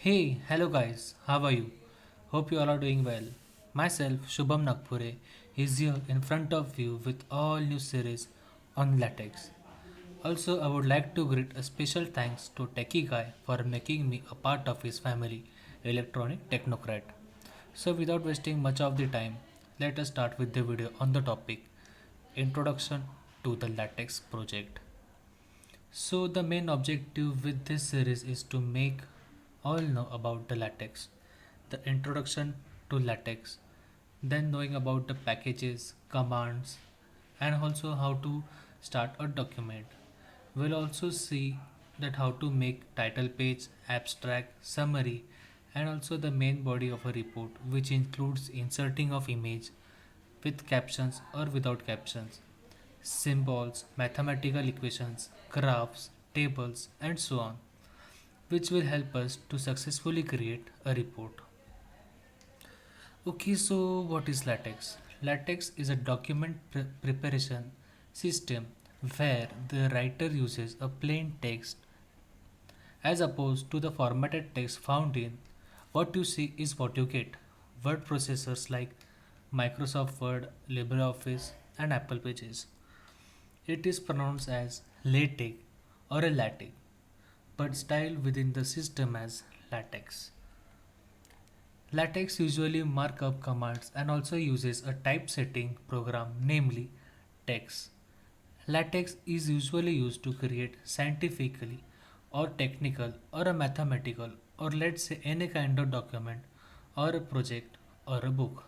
Hey, hello guys, how are you? Hope you all are doing well. Myself, Shubham Nagpure, is here in front of you with all new series on latex. Also, I would like to greet a special thanks to Techie Guy for making me a part of his family, Electronic Technocrat. So, without wasting much of the time, let us start with the video on the topic Introduction to the Latex Project. So, the main objective with this series is to make all know about the latex, the introduction to latex, then knowing about the packages, commands, and also how to start a document. We'll also see that how to make title page, abstract, summary, and also the main body of a report, which includes inserting of image with captions or without captions, symbols, mathematical equations, graphs, tables, and so on, which will help us to successfully create a report. Okay, so what is LaTeX? LaTeX is a document preparation system where the writer uses a plain text as opposed to the formatted text found in what you see is what you get. Word processors like Microsoft Word, LibreOffice, and Apple Pages. It is pronounced as LaTeX or a LaTeX, but styled within the system as LaTeX. LaTeX usually markup commands and also uses a typesetting program, namely TeX. LaTeX is usually used to create scientifically or technical or a mathematical or let's say any kind of document or a project or a book.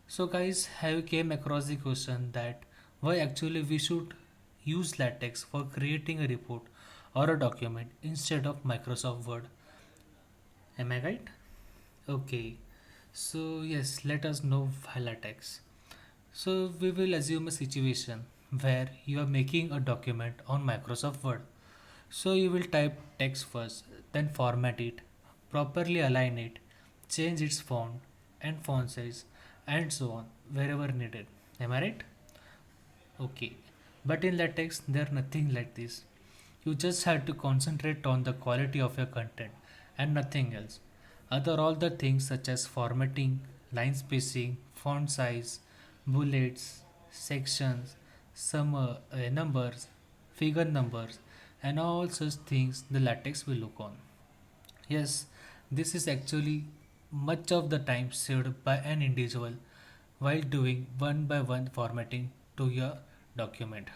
So guys, have you came across the question that why actually we should use LaTeX for creating a report or a document instead of Microsoft Word? Am I right? Okay, so yes, let us know why LaTeX. So we will assume a situation where you are making a document on Microsoft Word. So you will type text first, then format it, properly align it, change its font and font size, and so on wherever needed. Am I right? Okay. But in LaTeX, there nothing like this. You just have to concentrate on the quality of your content and nothing else. Other all the things such as formatting, line spacing, font size, bullets, sections, numbers, figure numbers, and all such things the latex will look on. Yes, this is actually much of the time saved by an individual while doing one by one formatting to your document.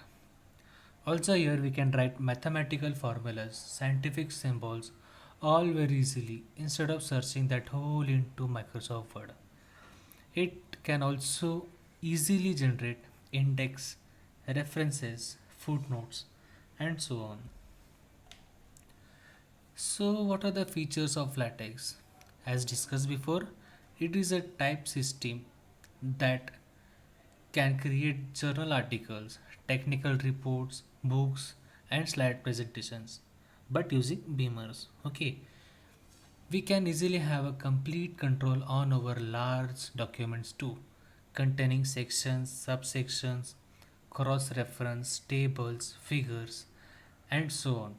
Also here we can write mathematical formulas, scientific symbols all very easily instead of searching that whole into Microsoft Word. It can also easily generate index, references, footnotes and so on. So what are the features of LaTeX? As discussed before, it is a type system that can create journal articles, technical reports, books, and slide presentations, but using beamers. Okay, we can easily have a complete control on our large documents too, containing sections, subsections, cross reference, tables, figures, and so on.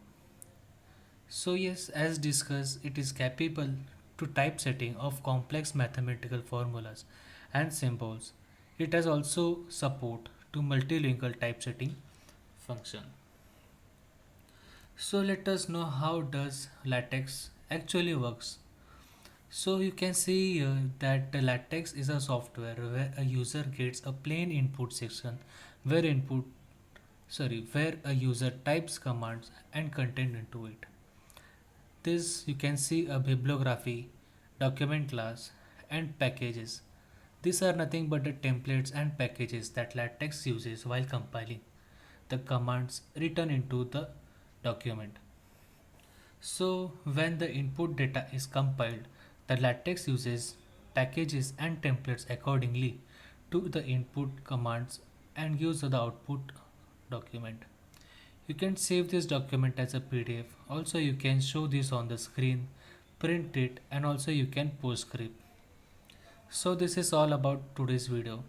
So, yes, as discussed, it is capable to typesetting of complex mathematical formulas and symbols. It has also support to multilingual typesetting function. So let us know how does LaTeX actually works. So you can see that the LaTeX is a software where a user gets a plain input section where where a user types commands and content into it. This you can see a bibliography, document class, and packages. These are nothing but the templates and packages that LaTeX uses while compiling the commands written into the document. So when the input data is compiled, the LaTeX uses packages and templates accordingly to the input commands and gives the output document. You can save this document as a PDF. Also, you can show this on the screen, print it, and also you can post script. So this is all about today's video.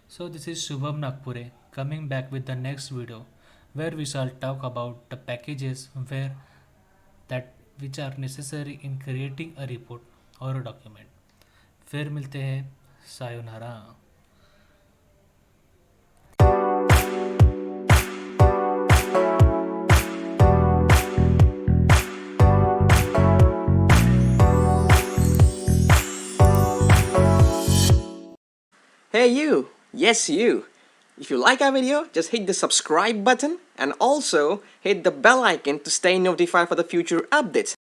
So this is Shubham Nagpure coming back with the next video where we shall talk about the packages where that which are necessary in creating a report or a document. फिर मिलते हैं. Sayonara. Hey you! Yes you! If you like our video, just hit the subscribe button and also hit the bell icon to stay notified for the future updates.